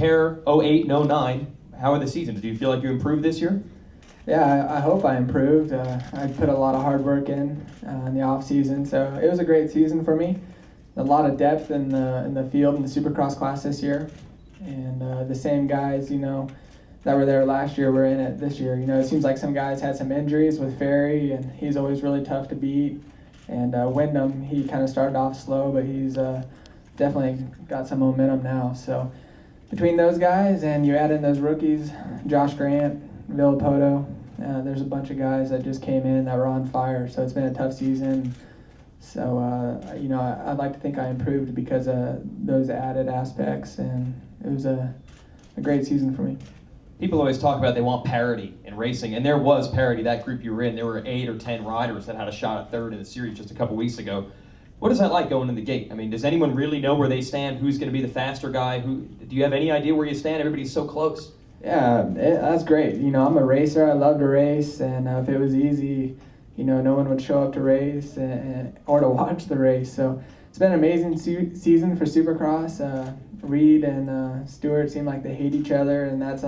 compare '08 and '09, how are the seasons? Do you feel like you improved this year? Yeah, I hope I improved. I put a lot of hard work in the off season, so it was a great season for me. A lot of depth in the field in the Supercross class this year, and the same guys, that were there last year were in it this year. It seems like some guys had some injuries with Ferry, and he's always really tough to beat. And Windham, he kind of started off slow, but he's definitely got some momentum now. So between those guys and you add in those rookies, Josh Grant, Villapoto, there's a bunch of guys that just came in that were on fire. So it's been a tough season. So, I'd like to think I improved because of those added aspects, and it was a great season for me. People always talk about they want parity in racing, and there was parity. That group you were in, there were 8 or 10 riders that had a shot at third in the series just a couple weeks ago. What is that like going in the gate? I mean, does anyone really know where they stand? Who's going to be the faster guy? Do you have any idea where you stand? Everybody's so close. Yeah, that's great. I'm a racer. I love to race, and if it was easy, no one would show up to race or to watch the race. So it's been an amazing season for Supercross. Reed and Stewart seem like they hate each other, and that's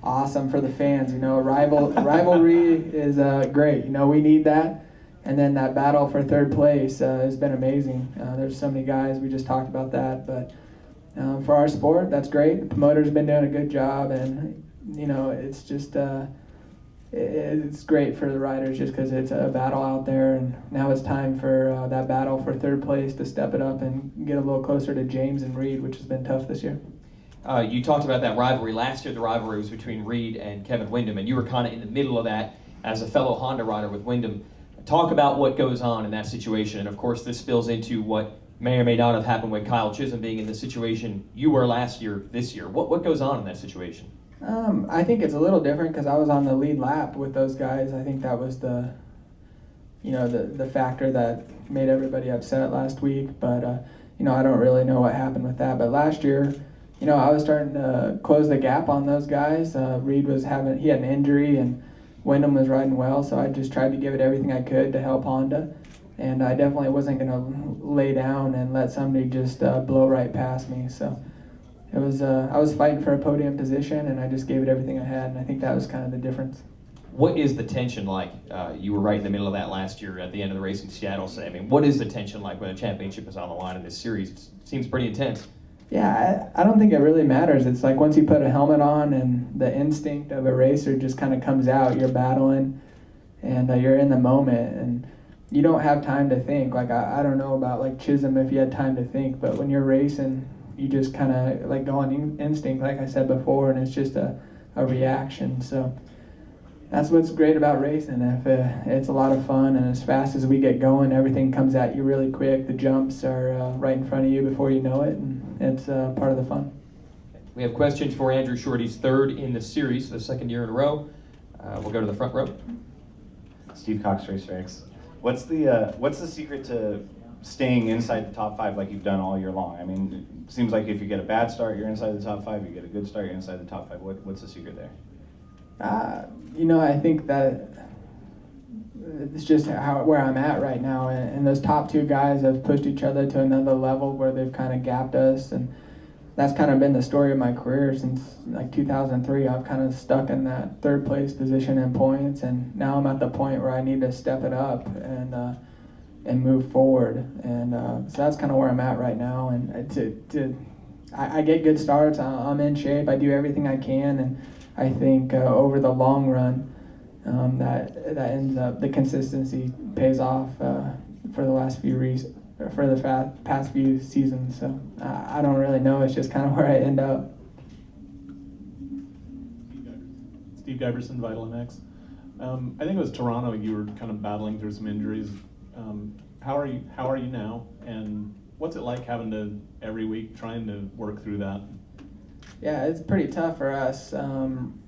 awesome for the fans. Rivalry is great. We need that. And then that battle for third place has been amazing. There's so many guys. We just talked about that. But for our sport, that's great. The promoter's been doing a good job, and it's just it's great for the riders just because it's a battle out there. And now it's time for that battle for third place to step it up and get a little closer to James and Reed, which has been tough this year. You talked about that rivalry. Last year, the rivalry was between Reed and Kevin Windham, and you were kind of in the middle of that as a fellow Honda rider with Windham. Talk about what goes on in that situation, and of course, this spills into what may or may not have happened with Kyle Chisholm being in the situation you were last year, this year. What goes on in that situation? I think it's a little different because I was on the lead lap with those guys. I think that was the factor that made everybody upset last week. But I don't really know what happened with that. But last year, I was starting to close the gap on those guys. Reed had an injury, and Windham was riding well, so I just tried to give it everything I could to help Honda. And I definitely wasn't going to lay down and let somebody just blow right past me. So it was I was fighting for a podium position, and I just gave it everything I had, and I think that was kind of the difference. What is the tension like? You were right in the middle of that last year at the end of the race in Seattle. So, I mean, what is the tension like when a championship is on the line in this series? It seems pretty intense. Yeah, I don't think it really matters. It's like once you put a helmet on and the instinct of a racer just kind of comes out, you're battling, and you're in the moment, and you don't have time to think. Like, I don't know about like Chisholm if you had time to think, but when you're racing, you just kind of like go on instinct, like I said before, and it's just a reaction. So that's what's great about racing. If it's a lot of fun, and as fast as we get going, everything comes at you really quick. The jumps are right in front of you before you know it, and it's part of the fun. We have questions for Andrew Short. He's third in the series, the second year in a row. We'll go to the front row. Steve Cox, Racetracks. What's the secret to staying inside the top 5 like you've done all year long? I mean, it seems like if you get a bad start, you're inside the top 5. You get a good start, you're inside the top 5. What's the secret there? I think that it's just where I'm at right now, and those top 2 guys have pushed each other to another level where they've kind of gapped us, and that's kind of been the story of my career since like 2003. I've kind of stuck in that third place position in points, and now I'm at the point where I need to step it up and move forward, and so that's kind of where I'm at right now. And I get good starts. I'm in shape. I do everything I can, and I think over the long run, that ends up, the consistency pays off for the last few past few seasons. So I don't really know. It's just kind of where I end up. Steve Giberson, Vital MX. I think it was Toronto. You were kind of battling through some injuries. How are you now? And what's it like having to every week trying to work through that? Yeah, it's pretty tough for us,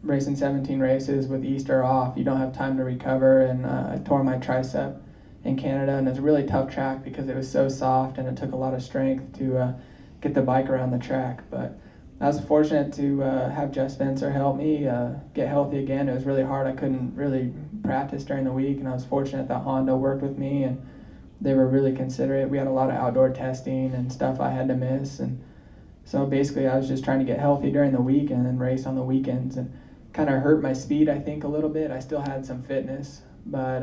racing 17 races with Easter off. You don't have time to recover, and I tore my tricep in Canada, and it's a really tough track because it was so soft and it took a lot of strength to get the bike around the track. But I was fortunate to have Jeff Spencer help me get healthy again. It was really hard. I couldn't really practice during the week, and I was fortunate that Honda worked with me, and they were really considerate. We had a lot of outdoor testing and stuff I had to miss, and So basically, I was just trying to get healthy during the week and then race on the weekends, and kind of hurt my speed, I think, a little bit. I still had some fitness, but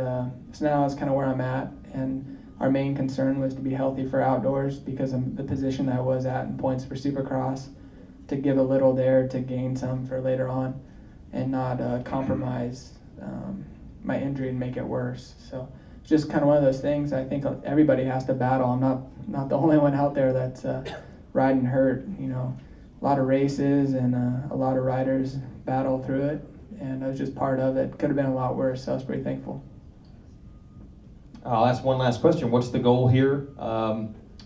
so now that's kind of where I'm at. And our main concern was to be healthy for outdoors because of the position that I was at in points for Supercross, to give a little there to gain some for later on, and not compromise my injury and make it worse. So it's just kind of one of those things I think everybody has to battle. I'm not the only one out there that's riding hurt. A lot of races and a lot of riders battle through it, and I was just part of it. Could have been a lot worse, so I was pretty thankful. I'll ask one last question. What's the goal here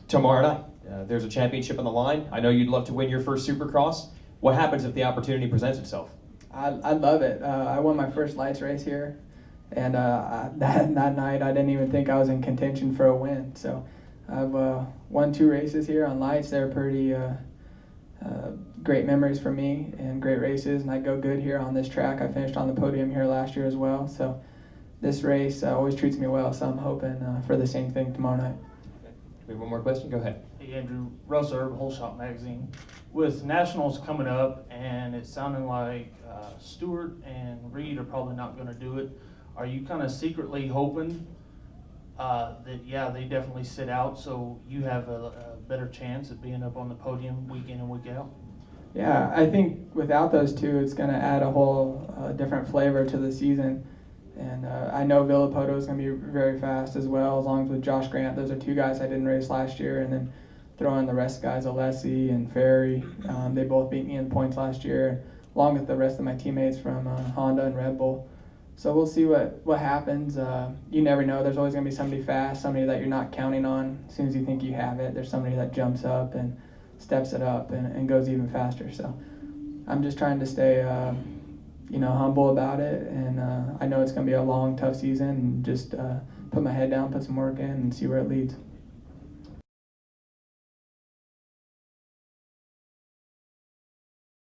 tomorrow night? There's a championship on the line. I know you'd love to win your first Supercross. What happens if the opportunity presents itself? I love it. I won my first lights race here, and that night I didn't even think I was in contention for a win. So I've won 2 races here on lights. They're pretty great memories for me and great races, and I go good here on this track. I finished on the podium here last year as well. So this race always treats me well, so I'm hoping for the same thing tomorrow night. Okay. We have one more question? Go ahead. Hey Andrew, Russ Erb, holeshot magazine. With nationals coming up and it's sounding like Stewart and Reed are probably not going to do it, are you kind of secretly hoping that they definitely sit out so you have a better chance at being up on the podium week in and week out? Yeah, I think without those two, it's going to add a whole different flavor to the season. And I know Villapoto is going to be very fast as well, as long as with Josh Grant. Those are 2 guys I didn't race last year. And then throw in the rest guys, Alessi and Ferry. They both beat me in points last year, along with the rest of my teammates from Honda and Red Bull. So we'll see what happens. You never know. There's always going to be somebody fast, somebody that you're not counting on. As soon as you think you have it, there's somebody that jumps up and steps it up and goes even faster. So I'm just trying to stay humble about it, and I know it's going to be a long, tough season, and just put my head down, put some work in, and see where it leads.